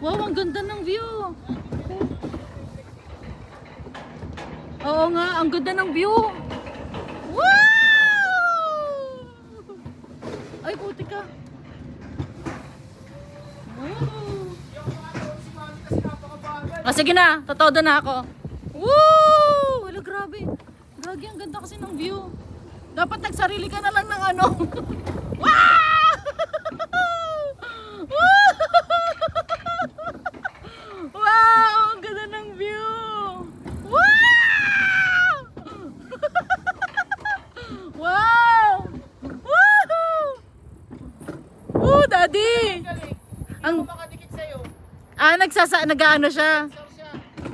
Wow, ang ganda ng view. Oo nga, ang ganda ng view. Wow! Ay, puti ka. Wow. Ah, sige na, totoo na ako. Woo! Wala, grabe. Gagi, ang ganda kasi ng view. Dapat nagsarili ka na lang ng ano. Wow! Wow! Ang ganda ng view. Wow! Wow! Woohoo! Woo, daddy! Ang makadikit sa'yo. Ah, nag-ano siya?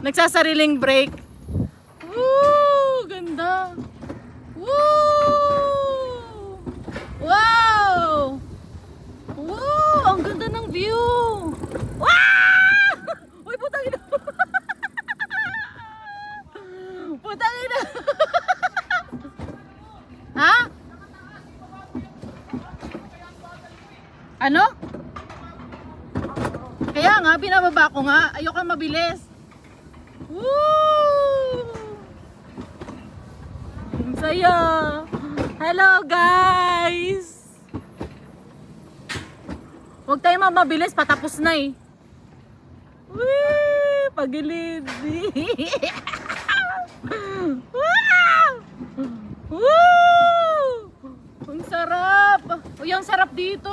Nagsasariling break. Woo! Ganda. Woo! Wow! Wow! Ang ganda ng view. Wow! Uy, putang ina. Putang ina. Ha? Ano? Kaya nga, binababa ko nga. Ayoko mabilis. Woo! Ang saya. Hello guys! Huwag tayo mabilis, patapos na eh. Woo! Pagilid. Wow! Woo! Ang sarap. Uy, ang sarap dito.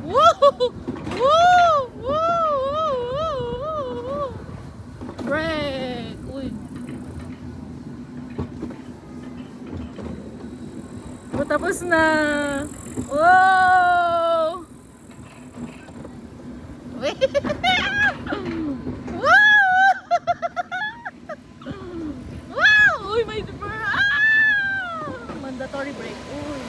Woo! Woo! Woo! Break. Uy. Tapos na. Wow! Wow! Wow! Uy, may defer. Ah! Mandatory break. Uy.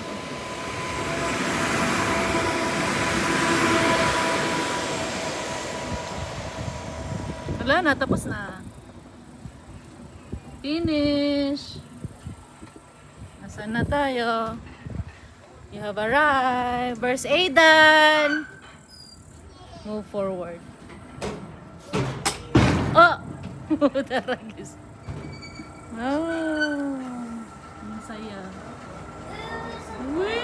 Wala na, tapos na. Finish. Nasaan na tayo? You have arrived. Where's Aidan? Move forward. Oh! Taragis. Oh! Masaya. Wee!